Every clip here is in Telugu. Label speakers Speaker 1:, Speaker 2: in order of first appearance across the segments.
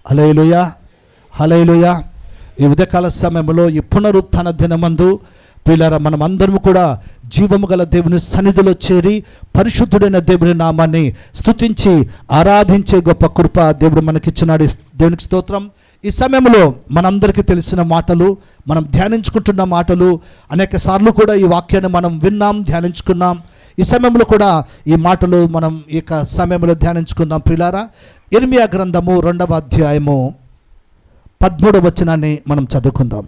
Speaker 1: హల్లెలూయా, హల్లెలూయా. ఈ ఉదయకాల సమయంలో ఈ పునరుత్థాన దినమందు ప్రియులారా, మనం అందరం కూడా జీవము గల దేవుని సన్నిధిలో చేరి పరిశుద్ధుడైన దేవుని నామాన్ని స్తుతించి ఆరాధించే గొప్ప కృప దేవుడు మనకిచ్చినాడు. దేవునికి స్తోత్రం. ఈ సమయంలో మనందరికీ తెలిసిన మాటలు, మనం ధ్యానించుకుంటున్న మాటలు, అనేక సార్లు కూడా ఈ వాక్యాన్ని మనం విన్నాం, ధ్యానించుకున్నాం. ఈ సమయంలో కూడా ఈ మాటలు మనం ఈ సమయంలో ధ్యానించుకుందాం. ప్రియులారా, ఇర్మియా గ్రంథము 2వ అధ్యాయము 13వ వచనాన్ని మనం చదువుకుందాం.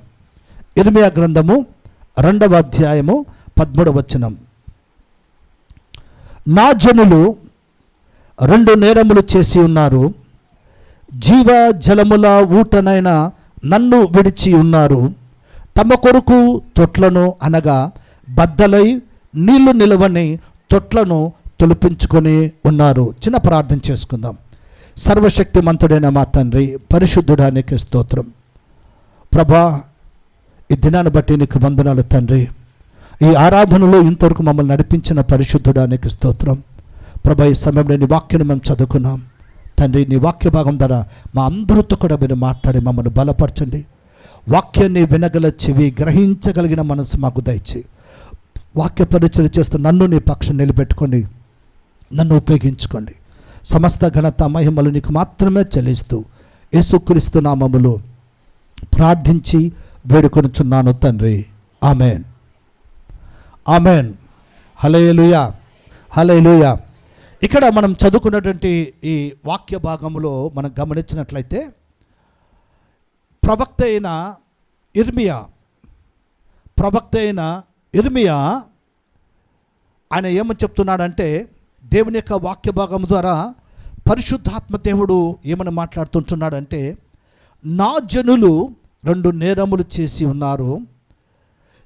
Speaker 1: ఇర్మియా గ్రంథము 2వ అధ్యాయము 13వ వచనం. నా జనులు 2 నేరములు చేసి ఉన్నారు, జీవ జలముల ఊటనైన నన్ను విడిచి ఉన్నారు. తమ కొరకు తొట్లను అనగా బద్దలై నీళ్లు నిలవని తొట్లను తొలిపించుకొని ఉన్నారు. చిన్న ప్రార్థన చేసుకుందాం. సర్వశక్తిమంతుడైన మా తండ్రి, పరిశుద్ధుడా నీకు స్తోత్రం. ప్రభా, ఈ దినాన్ని బట్టి నీకు వందనాలు తండ్రి. ఈ ఆరాధనలో ఇంతవరకు మమ్మల్ని నడిపించిన పరిశుద్ధుడా నీకు స్తోత్రం. ప్రభా, ఈ సమయంలో నీ వాక్యాన్ని మేము చదువుకున్నాం తండ్రి. నీ వాక్య భాగం ద్వారా మా అందరితో కూడా మీరు మాట్లాడి మమ్మల్ని బలపరచండి. వాక్యాన్ని వినగల చెవి, గ్రహించగలిగిన మనసు మాకు దయచేయి. వాక్య పరిచయం చేస్తూ నన్ను నీ పక్షం నిలబెట్టుకోండి, నన్ను ఉపయోగించుకోండి. సమస్త ఘనత మహిమలు నీకు మాత్రమే చెల్లిస్తూ యేసుక్రీస్తు నామములో ప్రార్థించి వేడుకొనుచున్నాను తండ్రి. Amen, amen. Hallelujah, hallelujah. ఇక్కడ మనం చదువుకున్నటువంటి ఈ వాక్య భాగంలో మనం గమనించినట్లయితే ప్రవక్త అయిన ఇర్మియా ఆయన ఏమని చెప్తున్నాడంటే, దేవుని యొక్క వాక్య భాగం ద్వారా పరిశుద్ధాత్మ దేవుడు ఏమని మాట్లాడుతుంటున్నాడంటే, నా జనులు 2 నేరములు చేసి ఉన్నారు,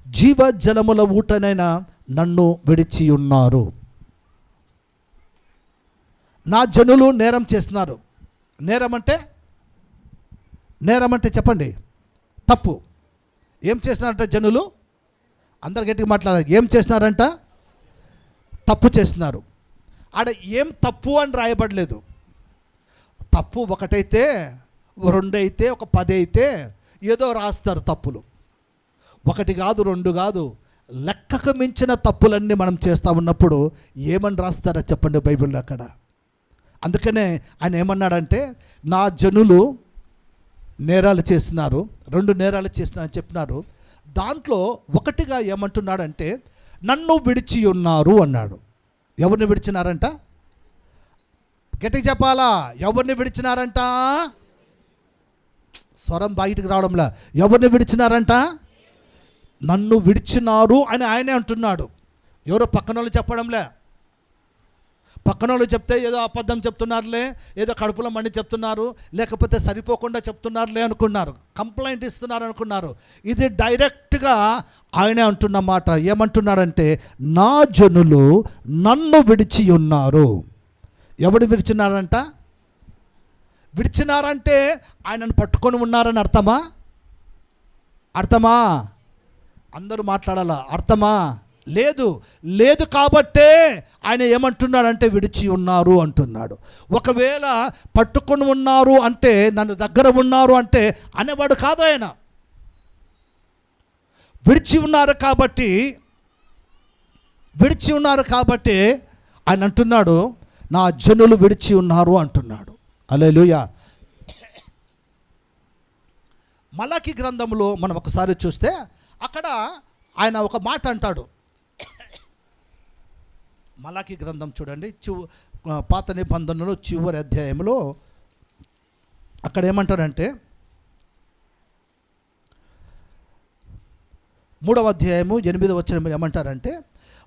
Speaker 1: జీవ జలముల ఊటనైన నన్ను విడిచి ఉన్నారు. నా జనులు నేరం చేస్తున్నారు. నేరం అంటే చెప్పండి, తప్పు. ఏం చేస్తున్నారంట జనులు? అందరు గట్టిగా మాట్లాడాలి. ఏం చేస్తున్నారంట? తప్పు చేస్తున్నారు. ఆడ ఏం తప్పు అని రాయబడలేదు. తప్పు ఒకటైతే, 2 అయితే, 10 అయితే ఏదో రాస్తారు తప్పులు. 1 కాదు, 2 కాదు, లెక్కకు మించిన తప్పులన్నీ మనం చేస్తూ ఉన్నప్పుడు ఏమని రాస్తారో చెప్పండి బైబిల్లో అక్కడ. అందుకనే ఆయన ఏమన్నాడంటే, నా జనులు నేరాలు చేస్తున్నారు, 2 నేరాలు చేస్తున్నారని చెప్పినారు. దాంట్లో ఒకటిగా ఏమంటున్నాడంటే, నన్ను విడిచి ఉన్నారు అన్నాడు. ఎవరిని విడిచినారంట? గట్టిగా చెప్పాలా, ఎవరిని విడిచినారంట? స్వరం బయటికి రావడంలా. ఎవరిని విడిచినారంట? నన్ను విడిచినారు అని ఆయనే అంటున్నాడు. ఎవరో పక్కన వాళ్ళు చెప్పడంలే. పక్కన వాళ్ళు చెప్తే ఏదో అబద్ధం చెప్తున్నారులే, ఏదో కడుపులో మండి చెప్తున్నారు, లేకపోతే సరిపోకుండా చెప్తున్నారులే అనుకున్నారు, కంప్లైంట్ ఇస్తున్నారు అనుకున్నారు. ఇది డైరెక్ట్గా ఆయనే అంటున్న మాట. ఏమంటున్నాడంటే, నా జనులు నన్ను విడిచి ఉన్నారు. ఎవడు విడిచినారంట? విడిచినారంటే ఆయనను పట్టుకొని ఉన్నారని అర్థమా? అందరూ మాట్లాడాలా? అర్థమా? లేదు కాబట్టే ఆయన ఏమంటున్నాడంటే విడిచి ఉన్నారు అంటున్నాడు. ఒకవేళ పట్టుకొని ఉన్నారు అంటే, నన్ను దగ్గర ఉన్నారు అంటే అనేవాడు కాదు ఆయన. విడిచి ఉన్నారు కాబట్టి ఆయన అంటున్నాడు, నా జనులు విడిచి ఉన్నారు అంటున్నాడు. హల్లెలూయా. మలాకి గ్రంథంలో మనం ఒకసారి చూస్తే అక్కడ ఆయన ఒక మాట అంటాడు. మలాకి గ్రంథం చూడండి, పాత నిబంధనలో చివరి అధ్యాయంలో అక్కడ ఏమంటారంటే, 3వ అధ్యాయము 8వ వచనం ఏమంటారంటే,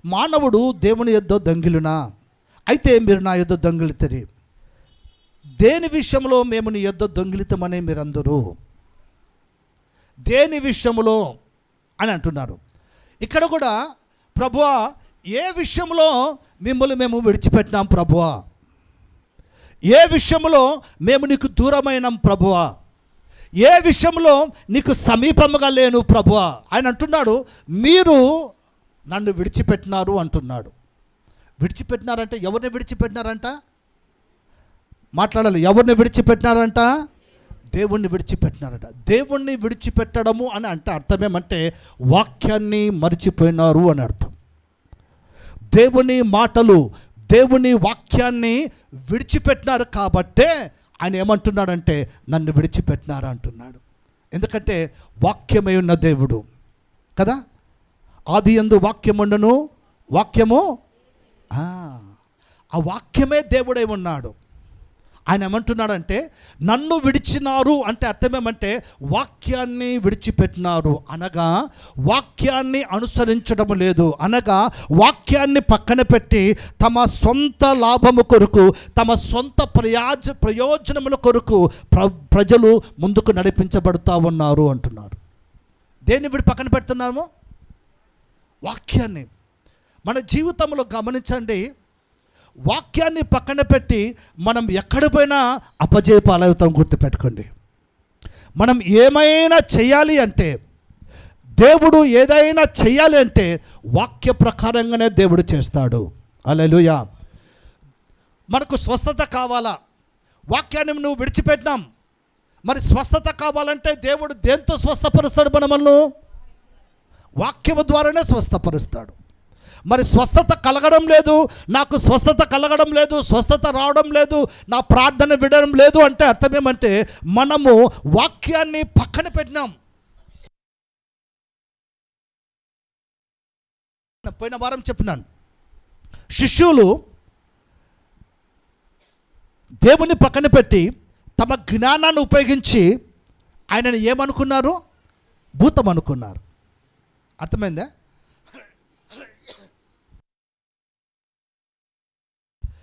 Speaker 1: మానవుడు దేవుని యొద్ద దొంగిలునా, అయితే మీరు నా యొద్ద దొంగిలితిరి. దేని విషయంలో మేము నీ యొద్ద దొంగిలితమని మీరందరూ, దేని విషయంలో అని అంటున్నారు. ఇక్కడ కూడా, ప్రభువా ఏ విషయంలో మిమ్మల్ని మేము విడిచిపెట్టినాం ప్రభువా, ఏ విషయంలో మేము నీకు దూరమైనాం ప్రభువా, ఏ విషయంలో నీకు సమీపముగా లేను ప్రభువా. ఆయన అంటున్నాడు, మీరు నన్ను విడిచిపెట్టినారు అంటున్నాడు. విడిచిపెట్టినారంటే ఎవరిని విడిచిపెట్టినారంట? మాట్లాడాలి. ఎవరిని విడిచిపెట్టినారంట? దేవుణ్ణి విడిచిపెట్టినారట. దేవుణ్ణి విడిచిపెట్టడము అని అంటే అర్థమేమంటే వాక్యాన్ని మరిచిపోయినారు అని అర్థం. దేవుని మాటలు, దేవుని వాక్యాన్ని విడిచిపెట్టినారు కాబట్టే ఆయన ఏమంటున్నాడంటే నన్ను విడిచిపెట్టినారు అంటున్నాడు. ఎందుకంటే వాక్యమై ఉన్న దేవుడు కదా. ఆది యందు వాక్యముండును, వాక్యము ఆ వాక్యమే దేవుడై ఉన్నాడు. ఆయన ఏమంటున్నాడంటే నన్ను విడిచినారు అంటే అర్థమేమంటే వాక్యాన్ని విడిచిపెట్టినారు అనగా వాక్యాన్ని అనుసరించడం లేదు, అనగా వాక్యాన్ని పక్కన పెట్టి తమ సొంత లాభము కొరకు, తమ సొంత ప్రయోజనముల కొరకు ప్రజలు ముందుకు నడిపించబడుతూ ఉన్నారు అంటున్నారు. దేన్ని పక్కన పెడుతున్నాము? వాక్యాన్ని. మన జీవితంలో గమనించండి, వాక్యాన్ని పక్కన పెట్టి మనం ఎక్కడ పోయినా అపజయ పాలవుతాం. గుర్తుపెట్టుకోండి. మనం ఏమైనా చేయాలి అంటే, దేవుడు ఏదైనా చేయాలి అంటే వాక్య ప్రకారంగానే దేవుడు చేస్తాడు. హల్లెలూయా. మనకు స్వస్థత కావాలా? వాక్యాన్ని నువ్వు విడిచిపెట్టినాం. మరి స్వస్థత కావాలంటే దేవుడు దేంతో స్వస్థపరుస్తాడు? మనల్ని వాక్యము ద్వారానే స్వస్థపరుస్తాడు. మరి స్వస్థత కలగడం లేదు, నాకు స్వస్థత కలగడం లేదు, స్వస్థత రావడం లేదు, నా ప్రార్థన వినడం లేదు అంటే అర్థమేమంటే మనము వాక్యాన్ని పక్కన పెట్టినాం. పోయిన వారం చెప్పినాను, శిష్యులు దేవుని పక్కన పెట్టి తమ జ్ఞానాన్ని ఉపయోగించి ఆయనను ఏమనుకున్నారు? భూతం అనుకున్నారు. అర్థమైందా?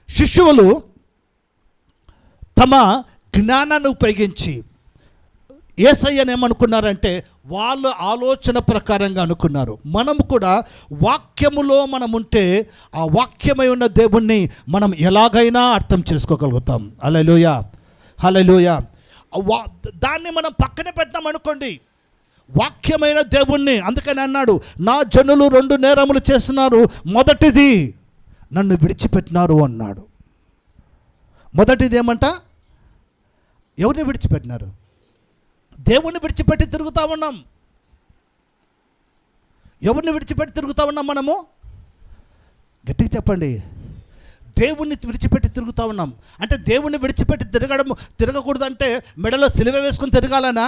Speaker 1: శిష్యులు తమ జ్ఞానాన్ని ఉపయోగించి యేసయ్యను ఏమనుకున్నారంటే వాళ్ళ ఆలోచన ప్రకారంగా అనుకున్నారు. మనము కూడా వాక్యములో మనం ఉంటే ఆ వాక్యమై ఉన్న దేవుణ్ణి మనం ఎలాగైనా అర్థం చేసుకోగలుగుతాం. హల్లెలూయా, హల్లెలూయా. దాన్ని మనం పక్కన పెట్టాం అనుకోండి, వాక్యమైన దేవుణ్ణి. అందుకని అన్నాడు, నా జనులు 2 నేరములు చేస్తున్నారు, మొదటిది నన్ను విడిచిపెట్టినారు అన్నాడు. మొదటిది ఏమంట? ఎవరిని విడిచిపెట్టినారు? దేవుణ్ణి విడిచిపెట్టి తిరుగుతూ ఉన్నాం. ఎవరిని విడిచిపెట్టి తిరుగుతూ ఉన్నాం మనము? గట్టిగా చెప్పండి. దేవుణ్ణి విడిచిపెట్టి తిరుగుతూ ఉన్నాం. అంటే దేవుణ్ణి విడిచిపెట్టి తిరగకూడదంటే మెడలో సిలువ వేసుకొని తిరగాలనా?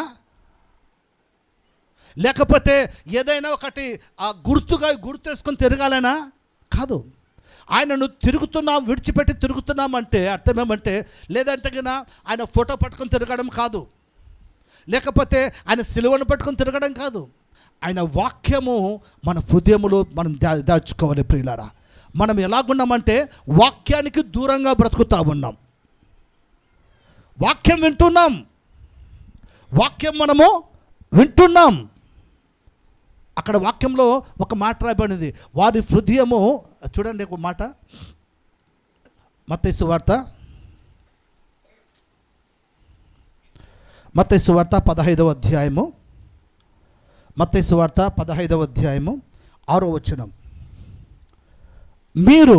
Speaker 1: లేకపోతే ఏదైనా ఒకటి గుర్తు వేసుకొని తిరగాలనా? కాదు. ఆయనను తిరుగుతున్నాం, విడిచిపెట్టి తిరుగుతున్నాం అంటే అర్థమేమంటే, లేదంటే కన్నా ఆయన ఫోటో పట్టుకొని తిరగడం కాదు, లేకపోతే ఆయన సిలువను పట్టుకొని తిరగడం కాదు. ఆయన వాక్యము మన హృదయములో మనం దాచుకోవాలి. ప్రియులారా, మనం ఎలాగున్నామంటే వాక్యానికి దూరంగా బ్రతుకుతా ఉన్నాం. వాక్యం వింటున్నాం, వాక్యం మనము వింటున్నాం. అక్కడ వాక్యంలో ఒక మాట రాయబడింది, వారి హృదయము. చూడండి ఒక మాట, మత్తయి సువార్త 15వ అధ్యాయము, మత్తయి సువార్త 15వ అధ్యాయము 6వ వచనం. మీరు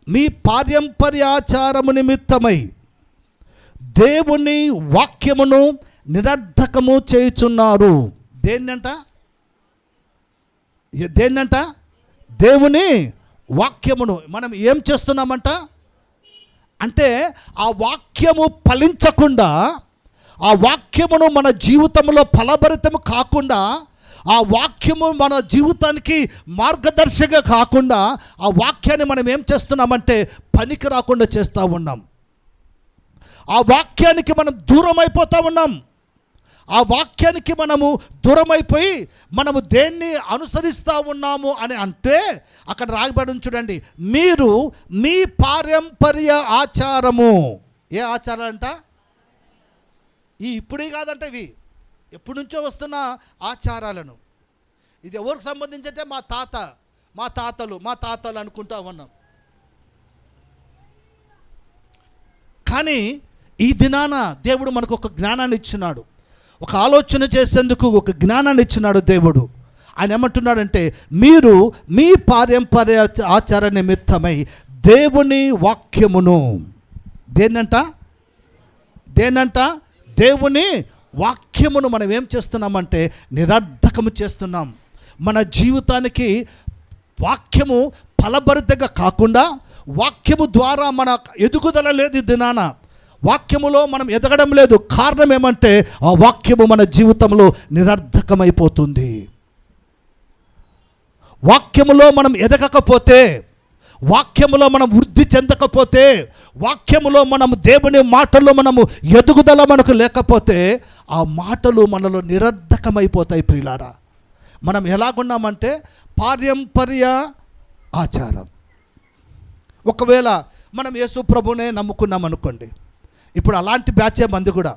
Speaker 1: మీ పారంపర్యాచారము నిమిత్తమై దేవుని వాక్యమును నిరర్థకము చేయుచున్నారు. దేన్నంట? దేవుని వాక్యమును మనం ఏం చేస్తున్నామంట అంటే ఆ వాక్యము ఫలించకుండా, ఆ వాక్యమును మన జీవితంలో ఫలభరితము కాకుండా, ఆ వాక్యము మన జీవితానికి మార్గదర్శిగా కాకుండా ఆ వాక్యాన్ని మనం ఏం చేస్తున్నామంటే పనికి రాకుండా చేస్తూ ఉన్నాం. ఆ వాక్యానికి మనం దూరం అయిపోతూ ఉన్నాం. ఆ వాక్యానికి మనము దూరమైపోయి మనము దేన్ని అనుసరిస్తూ ఉన్నాము అని అంటే అక్కడ రాయబడి చూడండి, మీరు మీ పారంపర్య ఆచారము. ఏ ఆచారాలు అంట? ఇప్పుడే కాదంట, ఇవి ఎప్పటి నుంచో వస్తున్న ఆచారాలను. ఇది ఎవరికి సంబంధించి అంటే మా తాతలు అనుకుంటా ఉన్నాం. కానీ ఈ దినాన దేవుడు మనకు ఒక జ్ఞానాన్ని ఇచ్చినాడు, ఒక ఆలోచన చేసేందుకు ఒక జ్ఞానాన్ని ఇచ్చినాడు దేవుడు. ఆయన ఏమంటున్నాడంటే మీరు మీ పారంపర్య ఆచార నిమిత్తమై దేవుని వాక్యమును దేన్నంట దేవుని వాక్యమును మనం ఏం చేస్తున్నామంటే నిరర్ధకము చేస్తున్నాం. మన జీవితానికి వాక్యము ఫలభరితంగా కాకుండా, వాక్యము ద్వారా మన ఎదుగుదల లేదు. దినాన వాక్యములో మనం ఎదగడం లేదు. కారణం ఏమంటే ఆ వాక్యము మన జీవితంలో నిరర్ధకమైపోతుంది. వాక్యములో మనం ఎదగకపోతే, వాక్యములో మనం వృద్ధి చెందకపోతే, వాక్యములో మనము దేవుని మాటల్లో మనము ఎదుగుదల మనకు లేకపోతే, ఆ మాటలు మనలో నిరర్ధకమైపోతాయి. ప్రియులారా, మనం ఎలాగున్నామంటే పారంపర్య ఆచారం. ఒకవేళ మనం యేసు ప్రభునే నమ్ముకున్నాం అనుకోండి, ఇప్పుడు అలాంటి బ్యాచే మంది కూడా.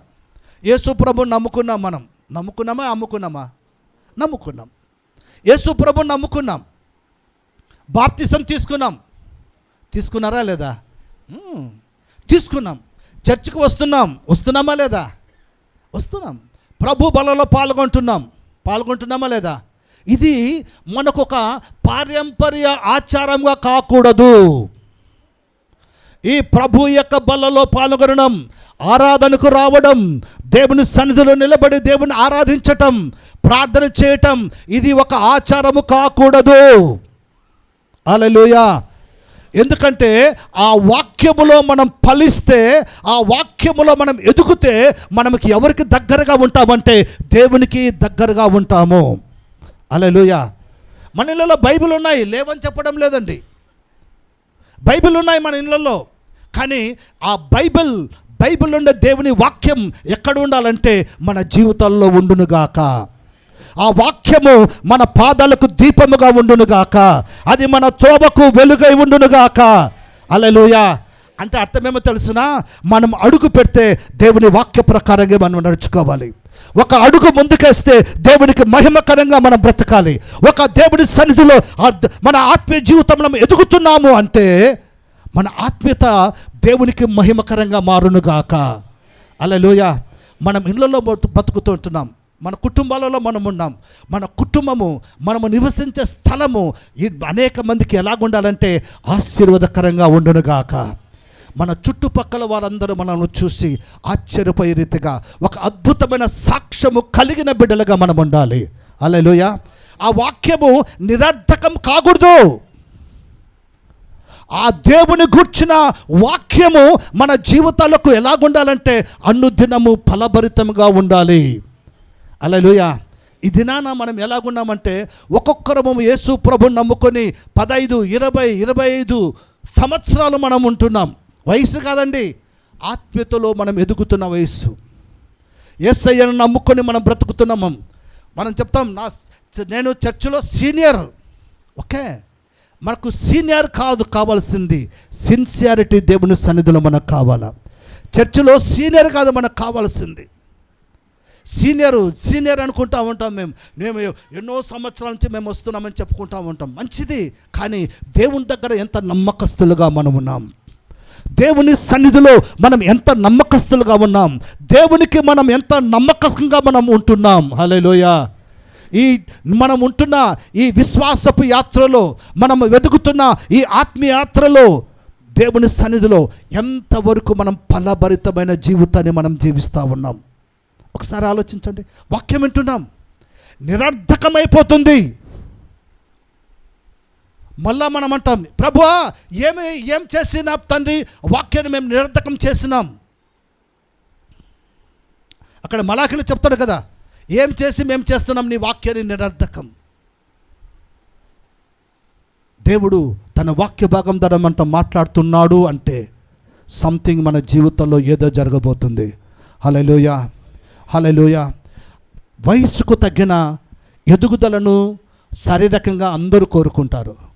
Speaker 1: యేసు ప్రభుని నమ్ముకున్నాం. మనం నమ్ముకున్నామా అమ్ముకున్నామా? నమ్ముకున్నాం. యేసు ప్రభుని నమ్ముకున్నాం, బాప్తిసం తీసుకున్నారా లేదా? తీసుకున్నాం. చర్చికి వస్తున్నామా లేదా? వస్తున్నాం. ప్రభు బలలో పాల్గొంటున్నామా లేదా? ఇది మనకొక పారంపర్య ఆచారంగా కాకూడదు. ఈ ప్రభు యొక్క బలలో పాల్గొనడం, ఆరాధనకు రావడం, దేవుని సన్నిధిలో నిలబడి దేవుని ఆరాధించటం, ప్రార్థన చేయటం, ఇది ఒక ఆచారము కాకూడదు. హల్లెలూయా. ఎందుకంటే ఆ వాక్యములో మనం ఫలిస్తే, ఆ వాక్యములో మనం ఎదుగుతే, మనకి ఎవరికి దగ్గరగా ఉంటామంటే దేవునికి దగ్గరగా ఉంటాము. హల్లెలూయా. మన ఇళ్ళలో బైబిల్ ఉన్నాయి, లేవని చెప్పడం లేదండి. బైబిల్ ఉన్నాయి మన ఇళ్ళల్లో. కానీ ఆ బైబిల్ ఉండే దేవుని వాక్యం ఎక్కడ ఉండాలంటే మన జీవితాల్లో ఉండునుగాక. ఆ వాక్యము మన పాదాలకు దీపముగా ఉండునుగాక. అది మన త్రోవకు వెలుగై ఉండునుగాక. హల్లెలూయా. అంటే అర్థమేమో తెలుసునా? మనం అడుగు పెడితే దేవుని వాక్య ప్రకారంగా మనం నడుచుకోవాలి. ఒక అడుగు ముందుకేస్తే దేవునికి మహిమకరంగా మనం బ్రతకాలి. ఒక దేవుని సన్నిధిలో మన ఆత్మీయ జీవితంలో ఎదుగుతున్నాము అంటే మన ఆత్మీయత దేవునికి మహిమకరంగా మారునుగాక. హల్లెలూయా. మనం ఇళ్ళలో బతుకుతుంటున్నాం, మన కుటుంబాలలో మనం ఉన్నాం. మన కుటుంబము, మనము నివసించే స్థలము అనేక మందికి ఎలాగుండాలంటే ఆశీర్వాదకరంగా ఉండునుగాక. మన చుట్టుపక్కల వారందరూ మనల్ని చూసి ఆశ్చర్యపోయే రీతిగా ఒక అద్భుతమైన సాక్ష్యము కలిగిన బిడ్డలుగా మనం ఉండాలి. హల్లెలూయా. ఆ వాక్యము నిరర్ధకం కాకూడదు. ఆ దేవుని గూర్చిన వాక్యము మన జీవితాలకు ఎలాగుండాలంటే అనుదినము ఫలభరితంగా ఉండాలి. హల్లెలూయా. ఈ దినాన మనం ఎలాగున్నామంటే ఒక్కొక్కరము యేసు ప్రభుని నమ్ముకొని 15, 20, 25 సంవత్సరాలు మనం ఉంటున్నాం. వయసు కాదండి, ఆత్మీయతలో మనం ఎదుగుతున్న వయస్సు. యేసయ్యను నమ్ముకొని మనం బ్రతుకుతున్నాము. మనం చెప్తాం, నేను చర్చిలో సీనియర్. ఓకే, మనకు సీనియర్ కావాల్సింది సిన్సియారిటీ. దేవుని సన్నిధిలో మనకు కావాలా? చర్చిలో సీనియర్ కాదు మనకు కావాల్సింది. సీనియర్ అనుకుంటా ఉంటాం. మేము ఎన్నో సంవత్సరాల నుంచి మేము వస్తున్నామని చెప్పుకుంటా ఉంటాం. మంచిది, కానీ దేవుని దగ్గర ఎంత నమ్మకస్తులుగా మనం ఉన్నాం? దేవుని సన్నిధిలో మనం ఎంత నమ్మకస్తులుగా ఉన్నాం? దేవునికి మనం ఎంత నమ్మకంగా మనం ఉంటున్నాం? హల్లెలూయా. మనం ఉంటున్న ఈ విశ్వాసపు యాత్రలో, మనం వెతుకుతున్న ఈ ఆత్మీయ యాత్రలో దేవుని సన్నిధిలో ఎంతవరకు మనం ఫలభరితమైన జీవితాన్ని మనం జీవిస్తూ ఉన్నాం? ఒకసారి ఆలోచించండి. వాక్యం వింటున్నాం, నిరర్ధకమైపోతుంది. మళ్ళా మనం అంటాం, ప్రభువా ఏం చేసినా తండ్రి, వాక్యాన్ని మేము నిరర్ధకం చేసినాం. అక్కడ మలాఖీలు చెప్తాడు కదా, ఏం చేసి మేము చేస్తున్నాం నీ వాక్యాన్ని నిరర్ధకం. దేవుడు తన వాక్య భాగం ద్వారా మనతో మాట్లాడుతున్నాడు అంటే సంథింగ్ మన జీవితంలో ఏదో జరగబోతుంది. హల్లెలూయా. హల్లెలూయా. వయసుకు తగ్గిన ఎదుగుదలను శారీరకంగా అందరూ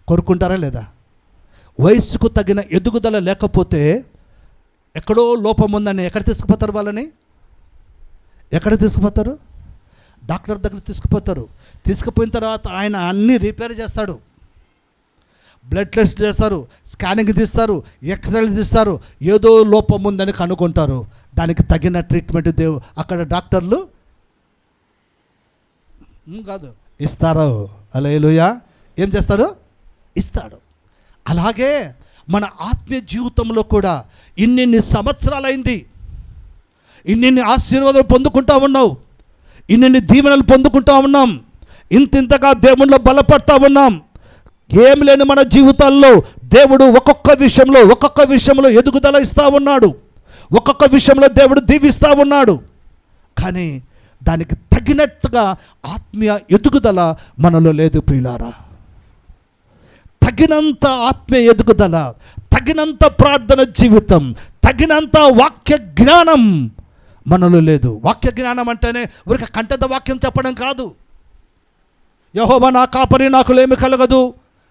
Speaker 1: కోరుకుంటారా లేదా? వయసుకు తగిన ఎదుగుదల లేకపోతే ఎక్కడో లోపం ఉందని ఎక్కడ తీసుకుపోతారు? వాళ్ళని ఎక్కడ తీసుకుపోతారు? డాక్టర్ దగ్గర తీసుకుపోతారు. తీసుకుపోయిన తర్వాత ఆయన అన్నీ రిపేర్ చేస్తాడు. బ్లడ్ టెస్ట్ చేస్తారు, స్కానింగ్ తీస్తారు, ఎక్స్రేలు తీస్తారు. ఏదో లోపం ఉందని కనుక్కుంటారు. దానికి తగిన ట్రీట్మెంట్ అక్కడ డాక్టర్లు కాదు ఇస్తారు. హల్లెలూయా. ఏం చేస్తారు? ఇస్తాడు. అలాగే మన ఆత్మీయ జీవితంలో కూడా ఇన్ని సంవత్సరాలైంది, ఇన్ని ఆశీర్వాదాలు పొందుకుంటా ఉన్నావు, ఇన్ని దీవెనలు పొందుకుంటా ఉన్నాం, ఇంతగా దేవునిలో బలపడతా ఉన్నాం. ఏం లేని మన జీవితాల్లో దేవుడు ఒక్కొక్క విషయంలో ఎదుగుదల ఇస్తూ ఉన్నాడు, ఒక్కొక్క విషయంలో దేవుడు దీవిస్తూ ఉన్నాడు. కానీ దానికి తగినట్టుగా ఆత్మీయ ఎదుగుదల మనలో లేదు ప్రియులారా. తగినంత ఆత్మీయ ఎదుగుదల, తగినంత ప్రార్థన జీవితం, తగినంత వాక్య జ్ఞానం మనలో లేదు. వాక్య జ్ఞానం అంటేనే ఊరికే కంటెంత వాక్యం చెప్పడం కాదు. యెహోవా నా కాపరి, నాకు లేమి కలగదు,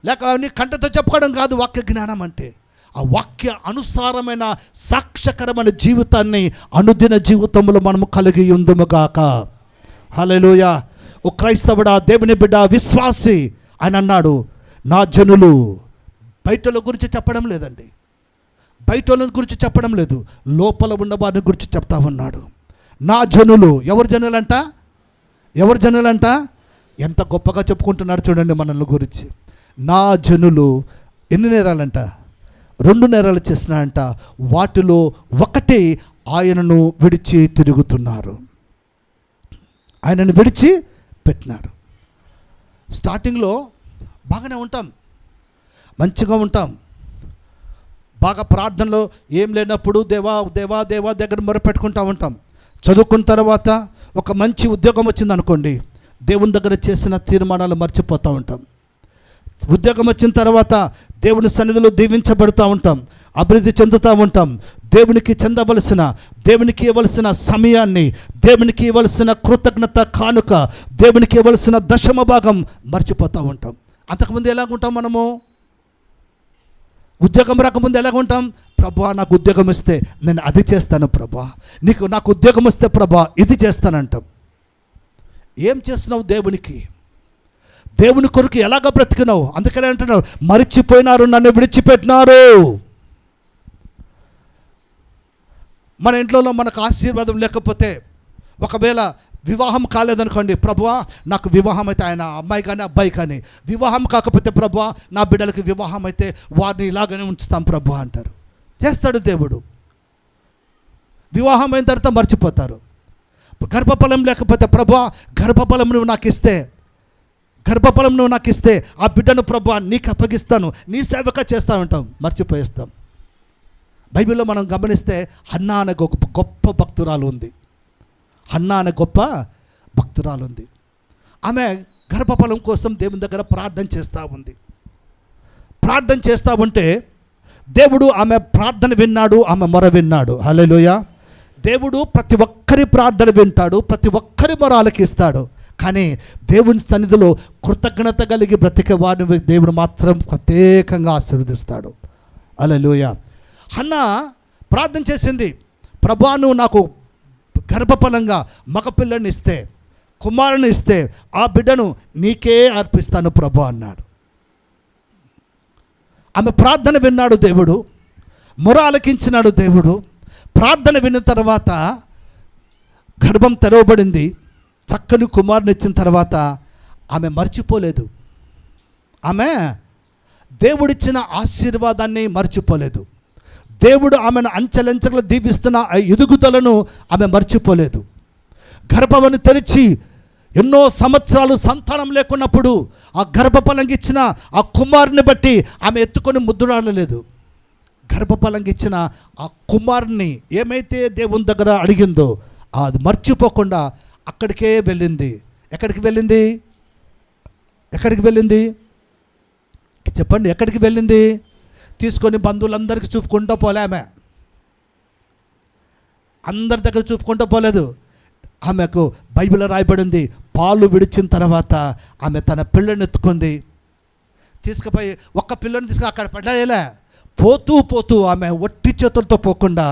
Speaker 1: లేక నీ కంటెంతో చెప్పుకోవడం కాదు. వాక్య జ్ఞానం అంటే ఆ వాక్య అనుసారమైన సాక్ష్యకరమైన జీవితాన్ని అనుదిన జీవితంలో మనము కలిగి ఉందుముగాక. హల్లెలూయా. ఓ క్రైస్తవుడా, దేవుని బిడ్డ, విశ్వాసి, ఆయన అన్నాడు, నా జనులు, బయటల గురించి చెప్పడం లేదండి, బయటల గురించి చెప్పడం లేదు, లోపల ఉన్న వారిని గురించి చెప్తా ఉన్నాడు. నా జనులు, ఎవరి జనులంట? ఎంత గొప్పగా చెప్పుకుంటున్నాడు చూడండి మనల్ని గురించి. నా జనులు ఎన్ని నేరాలంట? 2 నేరాలు చేసినారంట, వాటిలో ఒకటి ఆయనను విడిచి తిరుగుతున్నారు, ఆయనను విడిచి పెట్టినారు. స్టార్టింగ్లో బాగానే ఉంటాం, మంచిగా ఉంటాం, బాగా ప్రార్థనలో ఏం లేనప్పుడు దేవా దేవా దేవా దగ్గర మొరపెట్టుకుంటూ ఉంటాం. చదువుకున్న తర్వాత ఒక మంచి ఉద్యోగం వచ్చింది అనుకోండి, దేవుని దగ్గర చేసిన తీర్మానాలు మర్చిపోతూ ఉంటాం. ఉద్యోగం వచ్చిన తర్వాత దేవుని సన్నిధిలో దీవించబడుతూ ఉంటాం, అభివృద్ధి చెందుతూ ఉంటాం. దేవునికి ఇవ్వవలసిన సమయాన్ని, దేవునికి ఇవ్వవలసిన కృతజ్ఞత కానుక, దేవునికి ఇవ్వవలసిన దశమ భాగం మర్చిపోతూ ఉంటాం. అంతకుముందు ఎలాగుంటాం మనము? ఉద్యోగం రాకముందు ఎలాగుంటాం? ప్రభా నాకు ఉద్యోగం ఇస్తే నేను అది చేస్తాను, ప్రభా నాకు ఉద్యోగం ఇస్తే ప్రభా ఇది చేస్తానంటాం. ఏం చేస్తున్నావు? దేవుని కొరకు ఎలాగ బ్రతికినావు? అందుకనే అంటున్నావు, మరిచిపోయినారు, నన్ను విడిచిపెట్టినారు. మన ఇంట్లో మనకు ఆశీర్వాదం లేకపోతే, ఒకవేళ వివాహం కాలేదనుకోండి, ప్రభువా నాకు వివాహం అయితే, ఆయన అమ్మాయి కానీ అబ్బాయి కానీ వివాహం కాకపోతే, ప్రభువా నా బిడ్డలకి వివాహం అయితే వారిని ఇలాగనే ఉంచుతాం ప్రభువా అంటారు. చేస్తాడు దేవుడు. వివాహం అయిన తర్వాత మర్చిపోతారు. గర్భఫలం లేకపోతే, ప్రభువా గర్భఫలం నువ్వు నాకు ఇస్తే ఆ బిడ్డను ప్రభువా నీకు అప్పగిస్తాను, నీ సేవక చేస్తా ఉంటాం, మర్చిపోయేస్తాం. బైబిల్లో మనం గమనిస్తే హన్నా అనే గొప్ప భక్తురాలు ఉంది. ఆమె గర్భఫలం కోసం దేవుని దగ్గర ప్రార్థన చేస్తూ ఉంటే దేవుడు ఆమె ప్రార్థన విన్నాడు, ఆమె మొర విన్నాడు. హల్లెలూయా. దేవుడు ప్రతి ఒక్కరి ప్రార్థన వింటాడు, ప్రతి ఒక్కరి మొర ఆలకిస్తాడు. కానీ దేవుని సన్నిధిలో కృతజ్ఞత కలిగి బ్రతికే వారిని దేవుడు మాత్రం ప్రత్యేకంగా ఆశీర్వదిస్తాడు. హల్లెలూయా. హన్నా ప్రార్థన చేసింది, ప్రభువా నువ్వు నాకు గర్భఫలంగా మగపిల్లని ఇస్తే, కుమారుని ఇస్తే ఆ బిడ్డను నీకే అర్పిస్తాను ప్రభువా అన్నాడు. ఆమె ప్రార్థన విన్నాడు దేవుడు, మొర ఆలకించినాడు దేవుడు. ప్రార్థన విన్న తర్వాత గర్భం తెరవబడింది. చక్కని కుమారుని ఇచ్చిన తర్వాత ఆమె మర్చిపోలేదు. ఆమె దేవుడిచ్చిన ఆశీర్వాదాన్ని మర్చిపోలేదు. దేవుడు ఆమెను అంచెలంచెలు దీవిస్తున్న ఆ ఎదుగుదలను ఆమె మర్చిపోలేదు. గర్భమును తెరిచి ఎన్నో సంవత్సరాలు సంతానం లేకున్నప్పుడు ఆ గర్భఫలంగిచ్చిన ఆ కుమారుని బట్టి ఆమె ఎత్తుకొని ముద్దురాడలేదు. గర్భఫలంగిచ్చిన ఆ కుమారుని ఏమైతే దేవుని దగ్గర అడిగిందో అది మర్చిపోకుండా అక్కడికే వెళ్ళింది. ఎక్కడికి వెళ్ళింది చెప్పండి? ఎక్కడికి వెళ్ళింది? తీసుకొని బంధువులందరికీ చూపుకుంటూ పోలే. ఆమె అందరి దగ్గర చూపుకుంటూ పోలేదు. ఆమెకు బైబిల్లో రాయబడింది, పాలు విడిచిన తర్వాత ఆమె తన పిల్లని ఎత్తుకుంది. తీసుకుపోయి ఒక్క పిల్లని తీసుకుని అక్కడ పడేయలే. పోతూ ఆమె ఒట్టి చేతులతో పోకుండా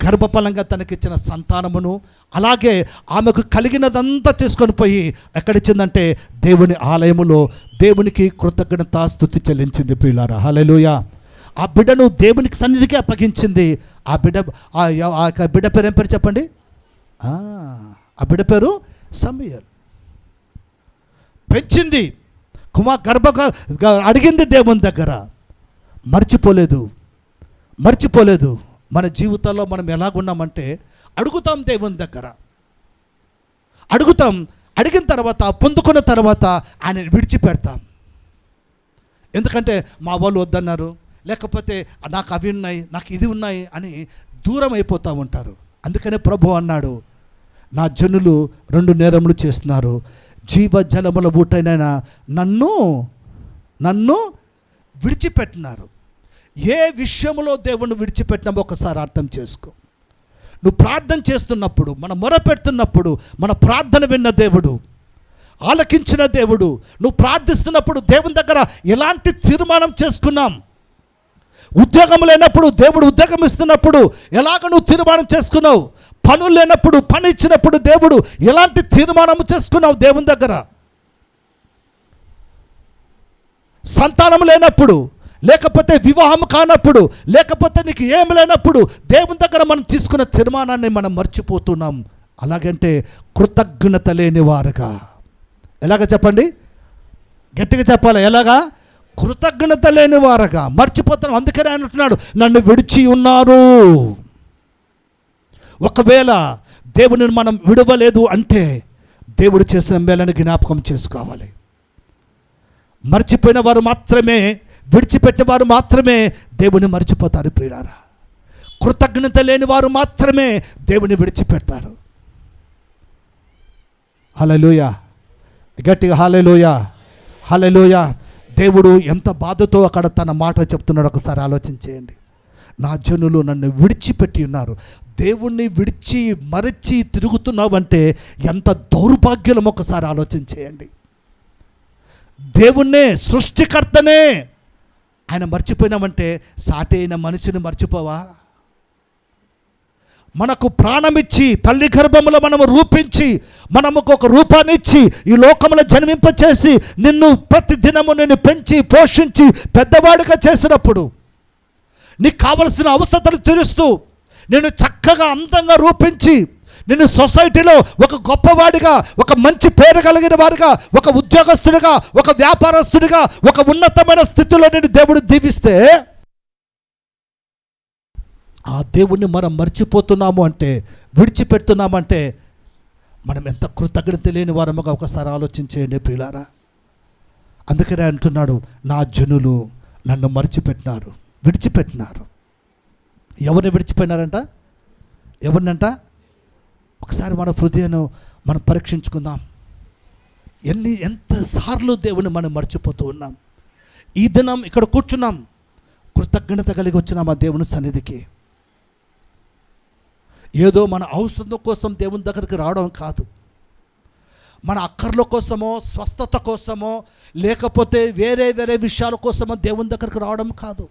Speaker 1: గర్భఫలంగా తనకిచ్చిన సంతానమును, అలాగే ఆమెకు కలిగినదంతా తీసుకొని పోయి ఎక్కడిచ్చిందంటే దేవుని ఆలయములో దేవునికి కృతజ్ఞత స్తుతి చెల్లించింది. ప్రియులారా, హల్లెలూయా. ఆ బిడ్డను దేవునికి సన్నిధికి అప్పగించింది. ఆ బిడ్డ పేరు ఏం పేరు చెప్పండి? ఆ బిడ్డ పేరు సమూయేలు. పెంచింది, అడిగింది దేవుని దగ్గర. మర్చిపోలేదు. మన జీవితాల్లో మనం ఎలాగున్నామంటే అడుగుతాం దేవుని దగ్గర, అడుగుతాం. అడిగిన తర్వాత, పొందుకున్న తర్వాత ఆయన విడిచిపెడతాం. ఎందుకంటే మా వాళ్ళు వద్దన్నారు, లేకపోతే నాకు అవి ఉన్నాయి, నాకు ఇది ఉన్నాయి అని దూరం అయిపోతూ ఉంటారు. అందుకనే ప్రభు అన్నాడు, నా జనులు 2 నేరములు చేస్తున్నారు. జీవజలముల ఊటైన నన్ను విడిచిపెట్టినారు. ఏ విషయంలో దేవుణ్ణి విడిచిపెట్టినామో ఒకసారి అర్థం చేసుకో. నువ్వు ప్రార్థన చేస్తున్నప్పుడు, మన మొర పెడుతున్నప్పుడు, మన ప్రార్థన విన్న దేవుడు, ఆలకించిన దేవుడు, నువ్వు ప్రార్థిస్తున్నప్పుడు దేవుని దగ్గర ఎలాంటి తీర్మానం చేసుకున్నాం? ఉద్యోగం లేనప్పుడు దేవుడు ఉద్యోగం ఇస్తున్నప్పుడు ఎలాగ నువ్వు తీర్మానం చేసుకున్నావు? పనులు లేనప్పుడు పని ఇచ్చినప్పుడు దేవుడు ఎలాంటి తీర్మానం చేసుకున్నావు దేవుని దగ్గర? సంతానం లేనప్పుడు, లేకపోతే వివాహం కానప్పుడు, లేకపోతే నీకు ఏమి లేనప్పుడు దేవుని దగ్గర మనం తీసుకున్న తీర్మానాన్ని మనం మర్చిపోతున్నాం. అలాగంటే కృతజ్ఞత లేని వారుగా. ఎలాగ చెప్పండి, గట్టిగా చెప్పాలి. ఎలాగా? కృతజ్ఞత లేని వారుగా మర్చిపోతున్నాం. అందుకనే ఆయన అంటున్నాడు, నన్ను విడిచి ఉన్నారు. ఒకవేళ దేవుని మనం విడవలేదు అంటే దేవుడు చేసిన మేలను జ్ఞాపకం చేసుకోవాలి. మర్చిపోయిన వారు మాత్రమే, విడిచిపెట్టిన వారు మాత్రమే దేవుని మర్చిపోతారు ప్రియులారా. కృతజ్ఞత లేని వారు మాత్రమే దేవుని విడిచిపెడతారు. హల్లెలూయా, గట్టిగా హల్లెలూయా, హల్లెలూయా. దేవుడు ఎంత బాధతో అక్కడ తన మాట చెప్తున్నాడు ఒకసారి ఆలోచించేయండి. నా జనులు నన్ను విడిచిపెట్టి ఉన్నారు. దేవుణ్ణి విడిచి మరచి తిరుగుతున్నావంటే ఎంత దౌర్భాగ్యం ఒకసారి ఆలోచించేయండి. దేవుణ్ణే, సృష్టికర్తనే ఆయన మర్చిపోయినామంటే సాటి అయిన మనిషిని మర్చిపోవా? మనకు ప్రాణమిచ్చి తల్లి గర్భంలో మనము రూపించి, మనముకు ఒక రూపాన్ని ఇచ్చి ఈ లోకంలో జన్మింపచేసి నిన్ను ప్రతి దినము నిన్ను పెంచి పోషించి పెద్దవాడిగా చేసినప్పుడు, నీకు కావలసిన అవసరతలు తీరుస్తూ, నేను చక్కగా అందంగా రూపించి నిన్ను సొసైటీలో ఒక గొప్పవాడిగా, ఒక మంచి పేరు కలిగిన వాడిగా, ఒక ఉద్యోగస్తుడిగా, ఒక వ్యాపారస్తుడిగా, ఒక ఉన్నతమైన స్థితిలో నేను దేవుడు దీవిస్తే, ఆ దేవుణ్ణి మనం మర్చిపోతున్నాము అంటే, విడిచిపెడుతున్నామంటే మనం ఎంత కృతజ్ఞత లేని వారముగా ఒకసారి ఆలోచించేయండి ప్రియులారా. అందుకనే అంటున్నాడు, నా జనులు నన్ను మర్చిపెట్టినారు, విడిచిపెట్టినారు. ఎవరిని విడిచిపోయినారంట? ఎవరినంట? ఒకసారి మన హృదయాన్ని మనం పరీక్షించుకుందాం. ఎంతసార్లు దేవుని మనం మర్చిపోతూ ఉన్నాం. ఈ దినం ఇక్కడ కూర్చున్నాం, కృతజ్ఞత కలిగి వచ్చినాం ఆ దేవుని సన్నిధికి. ఏదో మన అవసరం కోసం దేవుని దగ్గరికి రావడం కాదు, మన అక్కర్ల కోసమో, స్వస్థత కోసమో, లేకపోతే వేరే వేరే విషయాల కోసమో దేవుని దగ్గరికి రావడం కాదు.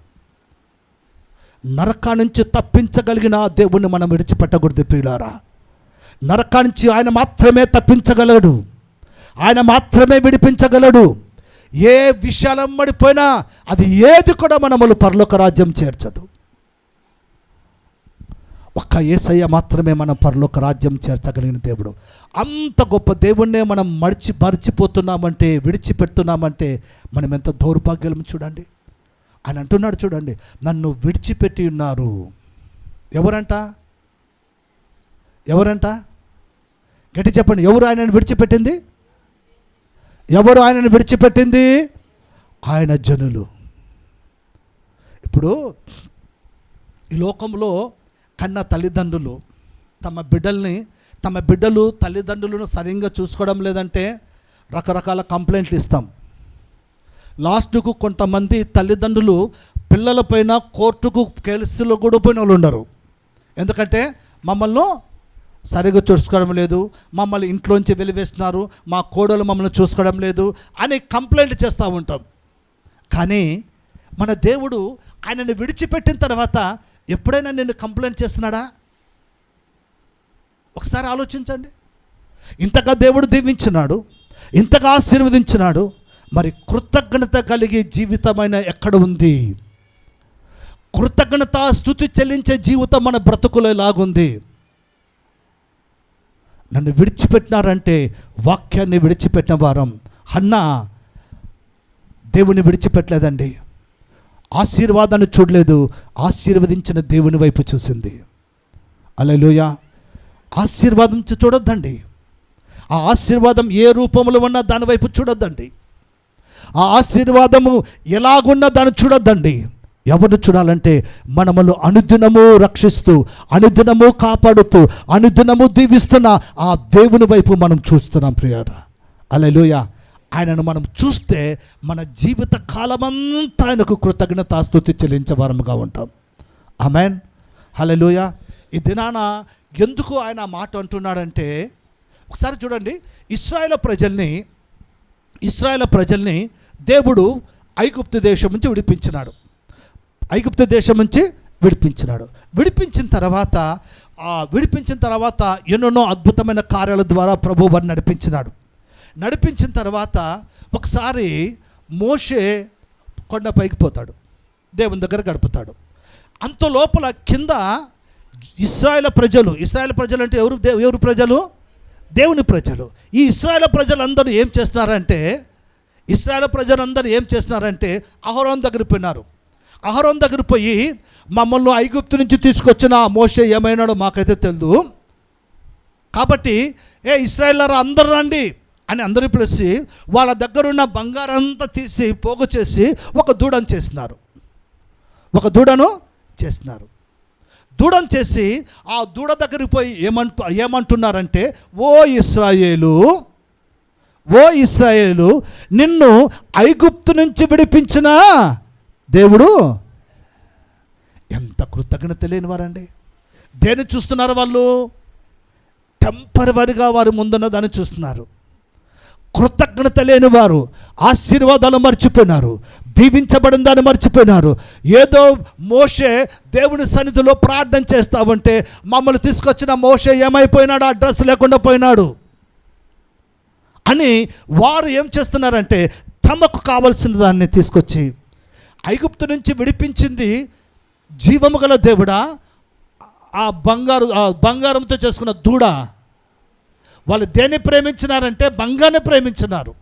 Speaker 1: నరకా నుంచి తప్పించగలిగిన దేవుణ్ణి మనం విడిచిపెట్టకూడదు ప్రియులారా. నరకా నుంచి ఆయన మాత్రమే తప్పించగలడు, ఆయన మాత్రమే విడిపించగలడు. ఏ విషయాలు పడిపోయినా అది ఏది కూడా మనములు పరలోక రాజ్యం చేర్చదు. ఒక్క యేసయ్య మాత్రమే మనం పరలోక రాజ్యం చేర్చగలిగిన దేవుడు. అంత గొప్ప దేవుణ్ణే మనం మర్చిపోతున్నామంటే, విడిచిపెడుతున్నామంటే మనం ఎంత దౌర్భాగ్యం చూడండి. ఆయన అంటున్నాడు చూడండి, నన్ను విడిచిపెట్టి ఉన్నారు. ఎవరంట? ఎవరంట? గట్టి చెప్పండి. ఎవరు ఆయనను విడిచిపెట్టింది? ఎవరు ఆయనను విడిచిపెట్టింది? ఆయన జనులు. ఇప్పుడు ఈ లోకంలో కన్న తల్లిదండ్రులు తమ బిడ్డలు తల్లిదండ్రులను సరిగ్గా చూసుకోవడం లేదంటే రకరకాల కంప్లైంట్లు ఇస్తాం. లాస్ట్కు కొంతమంది తల్లిదండ్రులు పిల్లలపైన కోర్టుకు కేసులు కూడా పోయిన వాళ్ళు ఉండరు. ఎందుకంటే మమ్మల్ని సరిగ్గా చూసుకోవడం లేదు, మమ్మల్ని ఇంట్లోంచి వెలివేస్తున్నారు, మా కోడలు మమ్మల్ని చూసుకోవడం లేదు అని కంప్లైంట్ చేస్తూ ఉంటాం. కానీ మన దేవుడు ఆయనను విడిచిపెట్టిన తర్వాత ఎప్పుడైనా నిన్ను కంప్లైంట్ చేస్తున్నాడా? ఒకసారి ఆలోచించండి. ఇంతగా దేవుడు దీవించినాడు, ఇంతగా ఆశీర్వదించినాడు, మరి కృతజ్ఞత కలిగే జీవితమైన ఎక్కడ ఉంది? కృతజ్ఞత స్తుతి చెల్లించే జీవితం మన బ్రతుకులో ఎలాగుంది? నన్ను విడిచిపెట్టినారంటే వాక్యాన్ని విడిచిపెట్టిన వారం. హన్నా దేవుని విడిచిపెట్టలేదండి, ఆశీర్వాదాన్ని చూడలేదు, ఆశీర్వదించిన దేవుని వైపు చూసింది. హల్లెలూయా. ఆశీర్వాదం చూడొద్దండి. ఆ ఆశీర్వాదం ఏ రూపంలో ఉన్నా దాని వైపు చూడొద్దండి. ఆ ఆశీర్వాదము ఎలాగున్నా దాన్ని చూడొద్దండి. ఎవరిని చూడాలంటే మనములు అనుదినము రక్షిస్తూ, అనుదినము కాపాడుతూ, అనుదినము దీవిస్తున్న ఆ దేవుని వైపు మనం చూస్తున్నాం ప్రియారా. హల్లెలూయా. ఆయనను మనం చూస్తే మన జీవిత కాలమంతా ఆయనకు కృతజ్ఞతాస్తుతి చెల్లించేవారముగా ఉంటాం. ఆమేన్. హల్లెలూయా. ఈ దినాన ఎందుకు ఆయన మాట అంటున్నాడంటే, ఒకసారి చూడండి, ఇశ్రాయేలు ప్రజల్ని దేవుడు ఐగుప్తు దేశం నుంచి విడిపించినాడు. విడిపించిన తర్వాత ఎన్నెన్నో అద్భుతమైన కార్యాల ద్వారా ప్రభు వారిని నడిపించిన తర్వాత ఒకసారి మోషే కొండపైకి పోతాడు, దేవుని దగ్గర గడుపుతాడు. అంత లోపల కింద ఇశ్రాయేలు ప్రజలు అంటే ఎవరు ప్రజలు? దేవుని ప్రజలు. ఈ ఇశ్రాయేలు ప్రజలందరూ ఏం చేస్తున్నారంటే అహరోను దగ్గర పోయి మమ్మల్ని ఐగుప్తు నుంచి తీసుకొచ్చిన మోషే ఏమైనాడో మాకైతే తెలియదు, కాబట్టి ఇశ్రాయేలులారా అందరూ రండి అని అందరూ పిలిచి వాళ్ళ దగ్గరున్న బంగారం అంతా తీసి పోగు చేసి ఒక దూడను చేసినారు. దూడను చేసి ఆ దూడ దగ్గరికి పోయి ఏమంటున్నారంటే, ఓ ఇశ్రాయేలు, నిన్ను ఐగుప్తు నుంచి విడిపించిన దేవుడు. ఎంత కృతజ్ఞత లేని వారండి. దేన్ని చూస్తున్నారు వాళ్ళు? టెంపరవరీగా వారు ముందున్న దాన్ని చూస్తున్నారు. కృతజ్ఞత లేని వారు ఆశీర్వాదాలు మర్చిపోయినారు, దీవించబడిన దాన్ని మర్చిపోయినారు. ఏదో మోషే దేవుని సన్నిధిలో ప్రార్థన చేస్తామంటే మమ్మల్ని తీసుకొచ్చిన మోషే ఏమైపోయినాడు? అడ్రస్ లేకుండా పోయినాడు అని వారు ఏం చేస్తున్నారంటే తమకు కావలసిన దాన్ని తీసుకొచ్చి, ఐగుప్తు నుంచి విడిపించింది జీవము గల దేవుడా, ఆ బంగారంతో చేసుకున్న దూడ. వాళ్ళు దేన్ని ప్రేమించినారంటే బంగారాన్ని ప్రేమించినారు.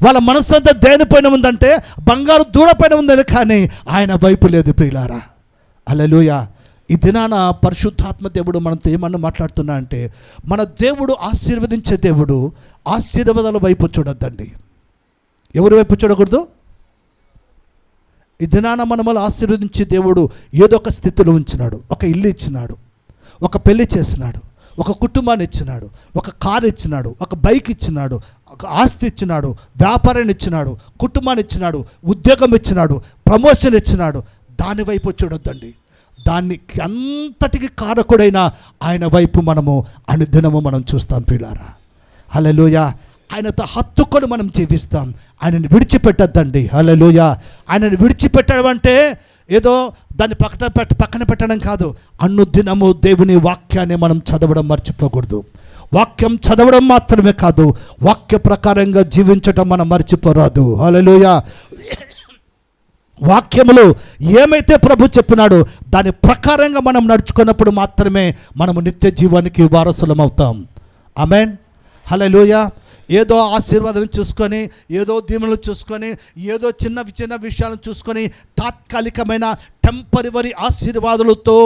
Speaker 1: వాళ్ళ మనస్సు అంతా దేనిపైన ఉందంటే బంగారు దూడ పైన ఉందని, కానీ ఆయన వైపు లేదు ప్రియులారా. హల్లెలూయా. ఈ దినాన పరిశుద్ధాత్మ దేవుడు మనతో ఏమన్నా మాట్లాడుతున్నా అంటే, మన దేవుడు ఆశీర్వదించే దేవుడు. ఆశీర్వాదాల వైపు చూడొద్దండి. ఎవరి వైపు చూడకూడదు? ఈ దినాన మనల్ని ఆశీర్వదించే దేవుడు ఏదో ఒక స్థితిలో ఉంచినాడు. ఒక ఇల్లు ఇచ్చినాడు, ఒక పెళ్లి చేసినాడు, ఒక కుటుంబాన్ని ఇచ్చినాడు, ఒక కారు ఇచ్చినాడు, ఒక బైక్ ఇచ్చినాడు, ఒక ఆస్తి ఇచ్చినాడు, వ్యాపారాన్ని ఇచ్చినాడు, కుటుంబాన్ని ఇచ్చినాడు, ఉద్యోగం ఇచ్చినాడు, ప్రమోషన్ ఇచ్చినాడు. దాని వైపు చూడొద్దండి. దానికి అంతటికి కారకుడైన ఆయన వైపు మనము అనుదినము మనం చూస్తాం ప్రియులారా. హల్లెలూయా. ఆయనతో హత్తుకొని మనం జీవిస్తాం. ఆయనని విడిచిపెట్టద్దండి. హల్లెలూయా. ఆయనని విడిచిపెట్టడం అంటే ఏదో దాన్ని పక్కన పెట్టడం కాదు. అనుదినము దేవుని వాక్యాన్ని మనం చదవడం మర్చిపోకూడదు. వాక్యం చదవడం మాత్రమే కాదు, వాక్య ప్రకారంగా జీవించటం మనం మర్చిపోరాదు. హల్లెలూయా. వాక్యములో ఏమైతే ప్రభు చెప్పినాడో దాని ప్రకారంగా మనం నడుచుకున్నప్పుడు మాత్రమే మనము నిత్య జీవానికి వారసులం అవుతాం. ఆమేన్. హల్లెలూయా. ఏదో ఆశీర్వాదం చూసుకొని, ఏదో దీవెనలు చూసుకొని, ఏదో చిన్న విషయాలను చూసుకొని తాత్కాలికమైన టెంపరవరీ ఆశీర్వాదాలతో